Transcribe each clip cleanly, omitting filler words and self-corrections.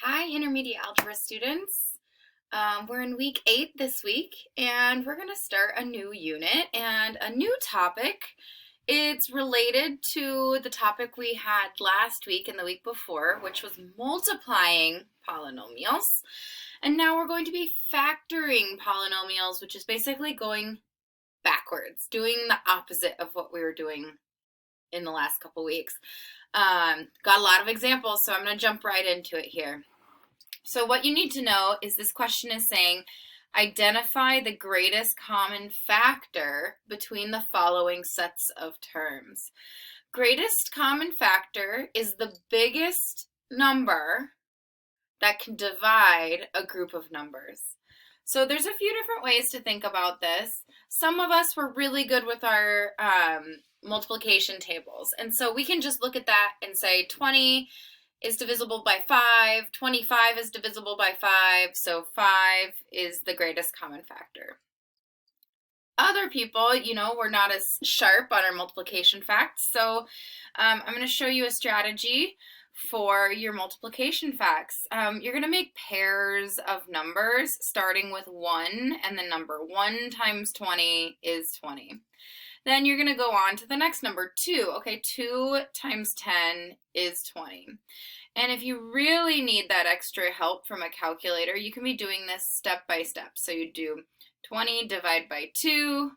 Hi, intermediate algebra students. We're in week 8 this week, and we're going to start a new unit and a new topic. It's related to the topic we had last week and the week before, which was multiplying polynomials. And now we're going to be factoring polynomials, which is basically going backwards, doing the opposite of what we were doing in the last couple weeks. Got a lot of examples, so I'm going to jump right into it here. So what you need to know is this question is saying, identify the greatest common factor between the following sets of terms. Greatest common factor is the biggest number that can divide a group of numbers. So there's a few different ways to think about this. Some of us were really good with our multiplication tables, and so we can just look at that and say 20 is divisible by 5, 25 is divisible by 5, so 5 is the greatest common factor. Other people, we're not as sharp on our multiplication facts, so I'm going to show you a strategy for your multiplication facts. You're going to make pairs of numbers starting with 1 and the number. 1 times 20 is 20. Then you're going to go on to the next number, 2. Okay, 2 times 10 is 20. And if you really need that extra help from a calculator, you can be doing this step by step. So you do 20 divided by 2,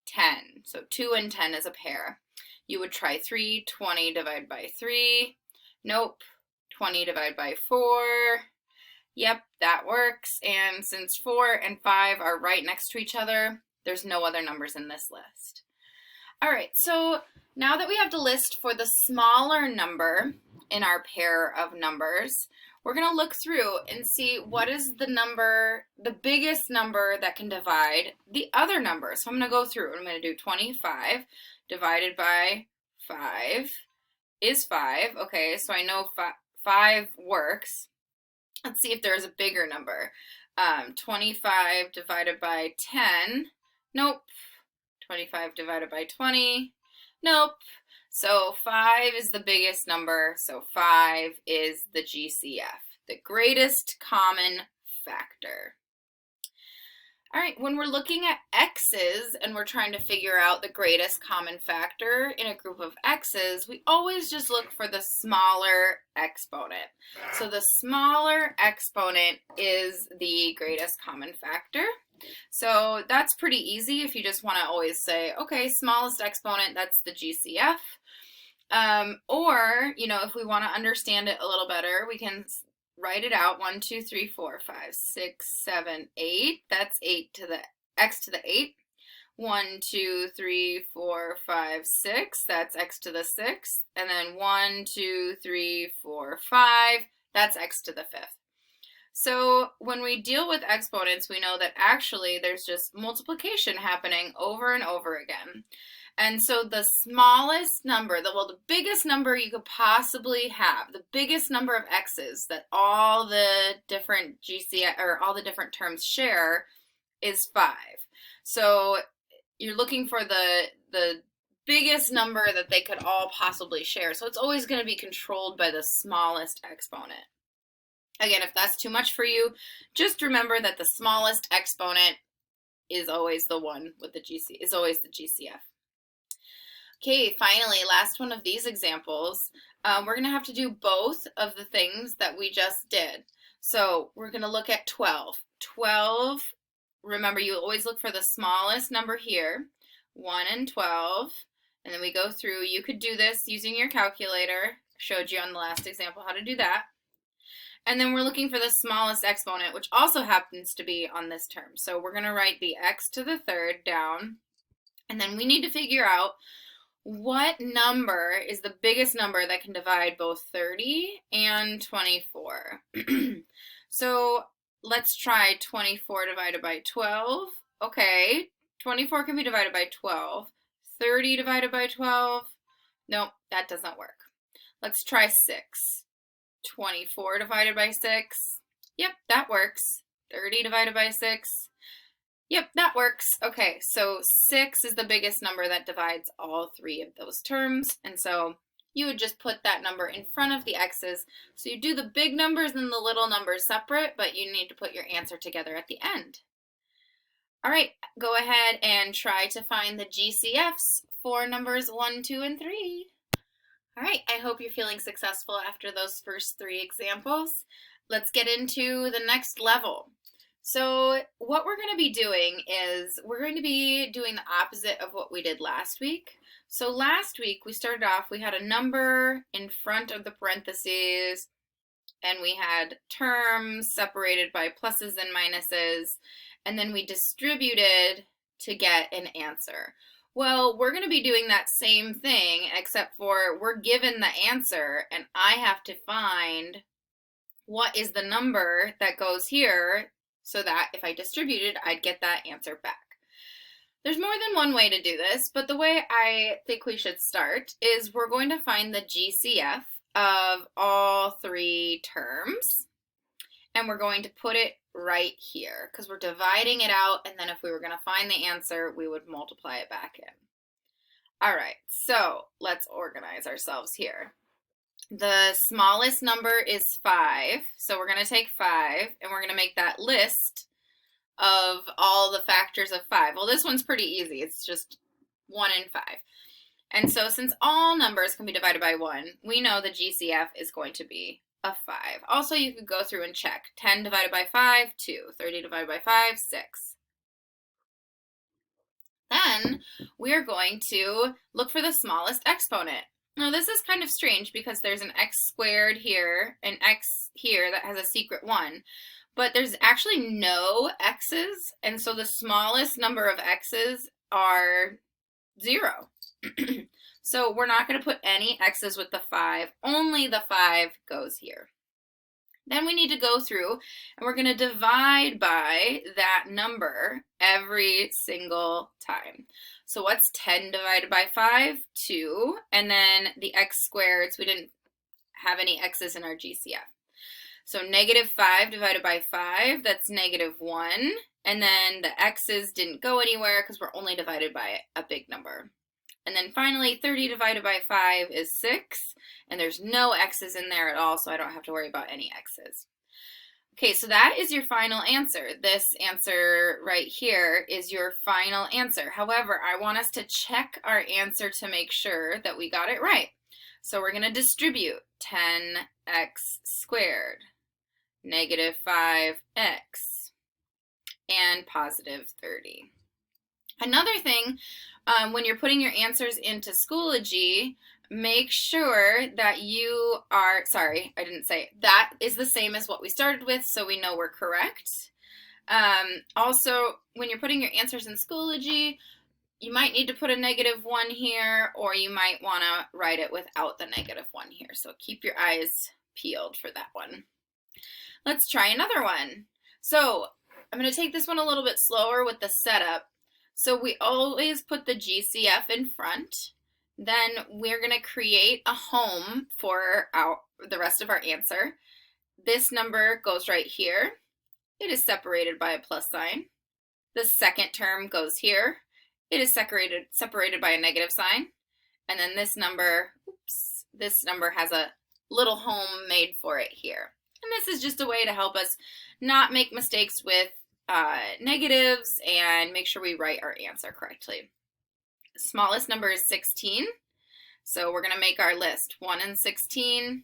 10. So 2 and 10 is a pair. You would try 3, 20 divided by 3. Nope. 20 divided by 4. Yep, that works. And since 4 and 5 are right next to each other, there's no other numbers in this list. All right, so now that we have the list for the smaller number in our pair of numbers, we're going to look through and see what is the number, the biggest number that can divide the other number. So I'm going to go through. I'm going to do 25 divided by 5 is 5. Okay, so I know 5 works. Let's see if there's a bigger number. 25 divided by 10. Nope. 25 divided by 20. Nope. So 5 is the biggest number, so 5 is the GCF, the greatest common factor. All right, when we're looking at x's and we're trying to figure out the greatest common factor in a group of x's, we always just look for the smaller exponent. So the smaller exponent is the greatest common factor. So that's pretty easy if you just want to always say, okay, smallest exponent, that's the GCF. Or, if we want to understand it a little better, we can write it out. 1, 2, 3, 4, 5, 6, 7, 8. That's 8 to the x to the 8. 1, 2, 3, 4, 5, 6. That's x to the 6th. And then 1, 2, 3, 4, 5. That's x to the 5th. So when we deal with exponents, we know that actually there's just multiplication happening over and over again. And so the smallest number, the biggest number you could possibly have, the biggest number of x's that all the different GCF or all the different terms share is 5. So you're looking for the biggest number that they could all possibly share. So it's always going to be controlled by the smallest exponent. Again, if that's too much for you, just remember that the smallest exponent is always the one with the GCF. Okay, finally, last one of these examples, we're going to have to do both of the things that we just did. So we're going to look at 12. 12, remember you always look for the smallest number here, 1 and 12, and then we go through. You could do this using your calculator. Showed you on the last example how to do that. And then we're looking for the smallest exponent, which also happens to be on this term. So we're going to write the x to the 3rd down, and then we need to figure out what number is the biggest number that can divide both 30 and 24. So let's try 24 divided by 12. Okay, 24 can be divided by 12. 30 divided by 12. Nope, that doesn't work. Let's try 6. 24 divided by 6. Yep, that works. 30 divided by 6. Yep, that works. Okay, so 6 is the biggest number that divides all 3 of those terms, and so you would just put that number in front of the x's. So you do the big numbers and the little numbers separate, but you need to put your answer together at the end. All right, go ahead and try to find the GCFs for numbers 1, 2, and 3. All right, I hope you're feeling successful after those first 3 examples. Let's get into the next level. So what we're going to be doing is we're going to be doing the opposite of what we did last week. So last week we started off, we had a number in front of the parentheses, and we had terms separated by pluses and minuses, and then we distributed to get an answer. Well, we're going to be doing that same thing, except for we're given the answer, and I have to find what is the number that goes here so that if I distributed, I'd get that answer back. There's more than one way to do this, but the way I think we should start is we're going to find the GCF of all 3 terms, and we're going to put it right here because we're dividing it out, and then if we were going to find the answer, we would multiply it back in. All right, so let's organize ourselves here. The smallest number is 5, so we're going to take 5, and we're going to make that list of all the factors of 5. Well, this one's pretty easy. It's just 1 and 5. And so since all numbers can be divided by 1, we know the GCF is going to be a 5. Also, you could go through and check. 10 divided by 5, 2. 30 divided by 5, 6. Then we're going to look for the smallest exponent. Now this is kind of strange because there's an x squared here, an x here that has a secret 1. But there's actually no x's, and so the smallest number of x's are 0. So we're not going to put any x's with the 5, only the 5 goes here. Then we need to go through and we're going to divide by that number every single time. So what's 10 divided by 5? 2. And then the x squared, so we didn't have any x's in our GCF. So negative 5 divided by 5, that's negative 1. And then the x's didn't go anywhere because we're only divided by a big number. And then finally, 30 divided by 5 is 6. And there's no x's in there at all, so I don't have to worry about any x's. Okay, so that is your final answer. This answer right here is your final answer. However, I want us to check our answer to make sure that we got it right. So we're going to distribute 10x squared, negative 5x, and positive 30. Another thing, when you're putting your answers into Schoology, make sure that you are, sorry, I didn't say it. That is the same as what we started with, so we know we're correct. Also, when you're putting your answers in Schoology, you might need to put a negative 1 here, or you might want to write it without the negative 1 here. So keep your eyes peeled for that one. Let's try another one. So I'm going to take this one a little bit slower with the setup. So we always put the GCF in front. Then we're going to create a home for the rest of our answer. This number goes right here. It is separated by a plus sign. The second term goes here. It is separated by a negative sign. And then this number, this number has a little home made for it here. And this is just a way to help us not make mistakes with negatives and make sure we write our answer correctly. The smallest number is 16. So we're going to make our list 1 and 16,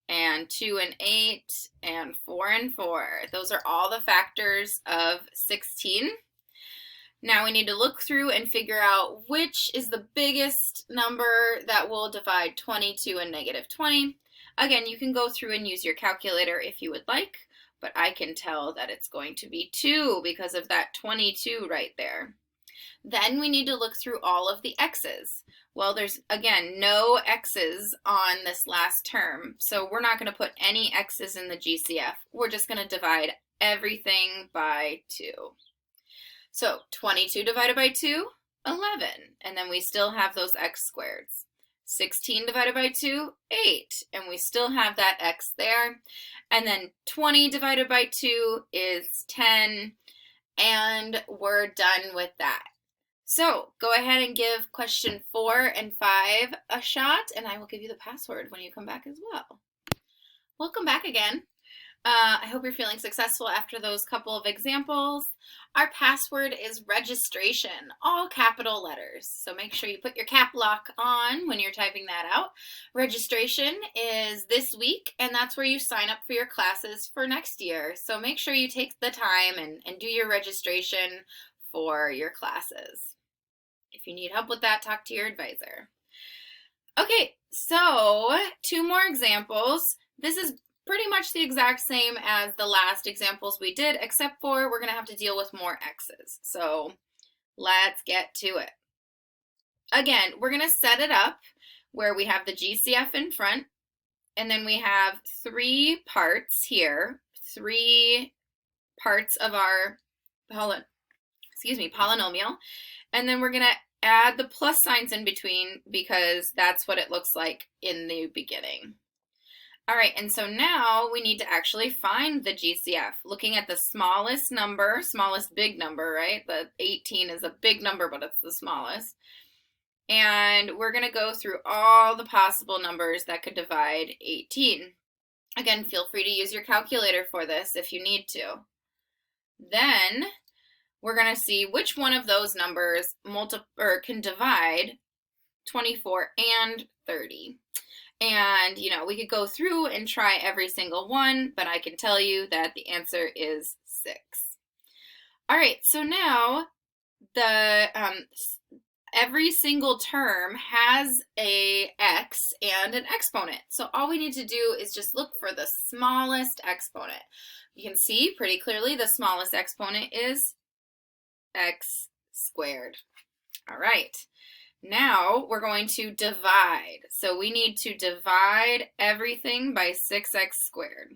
and 2 and 8, and 4 and 4. Those are all the factors of 16. Now we need to look through and figure out which is the biggest number that will divide 22 and negative 20. Again, you can go through and use your calculator if you would like, but I can tell that it's going to be 2 because of that 22 right there. Then we need to look through all of the x's. Well, there's, again, no x's on this last term, so we're not going to put any x's in the GCF. We're just going to divide everything by 2. So 22 divided by 2, 11. And then we still have those x squareds. 16 divided by 2, 8. And we still have that x there. And then 20 divided by 2 is 10. And we're done with that. So go ahead and give question 4 and 5 a shot, and I will give you the password when you come back as well. Welcome back again. I hope you're feeling successful after those couple of examples. Our password is registration, all capital letters. So make sure you put your cap lock on when you're typing that out. Registration is this week, and that's where you sign up for your classes for next year. So make sure you take the time and do your registration for your classes. If you need help with that, talk to your advisor. Okay, so 2 more examples. This is pretty much the exact same as the last examples we did, except for we're going to have to deal with more x's. So let's get to it. Again, we're going to set it up where we have the GCF in front, and then we have 3 parts here, 3 parts of our polynomial, and then we're going to add the plus signs in between because that's what it looks like in the beginning. All right, and so now we need to actually find the GCF. Looking at the smallest number, smallest big number, right? The 18 is a big number, but it's the smallest. And we're going to go through all the possible numbers that could divide 18. Again, feel free to use your calculator for this if you need to. Then we're going to see which one of those numbers can divide 24 and 30. And, we could go through and try every single one, but I can tell you that the answer is 6. All right, so now every single term has a x and an exponent. So all we need to do is just look for the smallest exponent. You can see pretty clearly the smallest exponent is x squared. All right. Now we're going to divide. So we need to divide everything by 6x squared.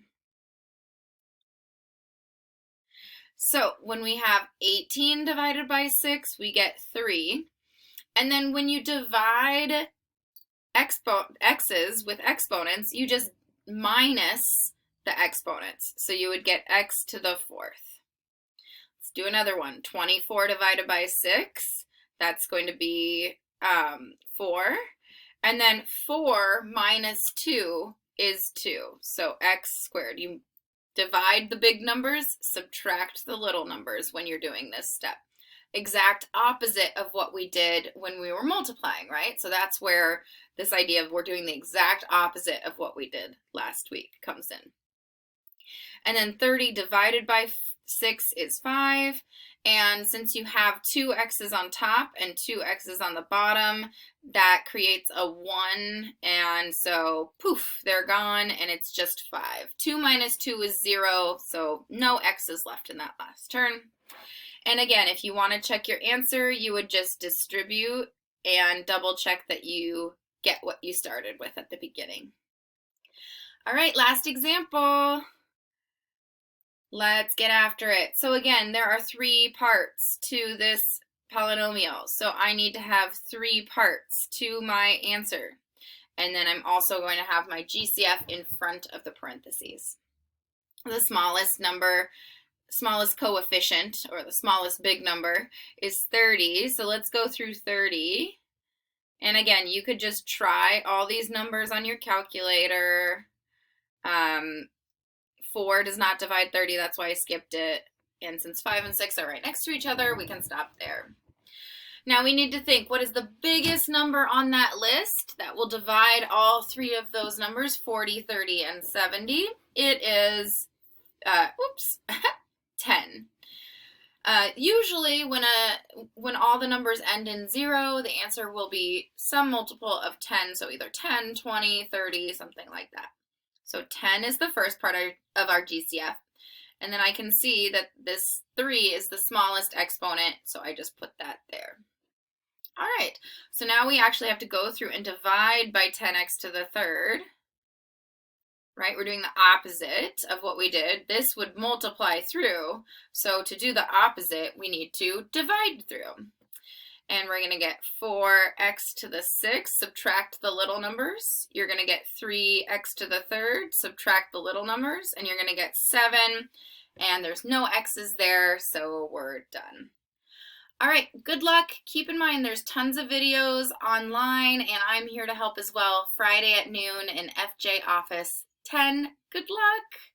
So when we have 18 divided by 6, we get 3. And then when you divide x's with exponents, you just minus the exponents. So you would get x to the 4th. Let's do another one. 24 divided by 6, that's going to be 4, and then 4 minus 2 is 2, so x squared. You divide the big numbers, subtract the little numbers when you're doing this step. Exact opposite of what we did when we were multiplying, right? So that's where this idea of we're doing the exact opposite of what we did last week comes in. And then 30 divided by 6 is 5. And since you have 2 x's on top and 2 x's on the bottom, that creates a 1. And so, poof, they're gone, and it's just 5. 2 minus 2 is 0, so no x's left in that last term. And again, if you want to check your answer, you would just distribute and double check that you get what you started with at the beginning. All right, last example. Let's get after it. So again, there are 3 parts to this polynomial. So I need to have 3 parts to my answer. And then I'm also going to have my GCF in front of the parentheses. The smallest number, smallest coefficient, or the smallest big number is 30. So let's go through 30. And again, you could just try all these numbers on your calculator. 4 does not divide 30, that's why I skipped it. And since 5 and 6 are right next to each other, we can stop there. Now we need to think, what is the biggest number on that list that will divide all 3 of those numbers, 40, 30, and 70? It is, 10. Usually when all the numbers end in 0, the answer will be some multiple of 10, so either 10, 20, 30, something like that. So 10 is the first part of our GCF. And then I can see that this 3 is the smallest exponent, so I just put that there. All right, so now we actually have to go through and divide by 10x to the 3rd. Right, we're doing the opposite of what we did. This would multiply through, so to do the opposite, we need to divide through. And we're going to get 4x to the 6th, subtract the little numbers. You're going to get 3x to the 3rd, subtract the little numbers, and you're going to get 7. And there's no x's there, so we're done. All right, good luck. Keep in mind there's tons of videos online, and I'm here to help as well. Friday at noon in FJ Office 10. Good luck.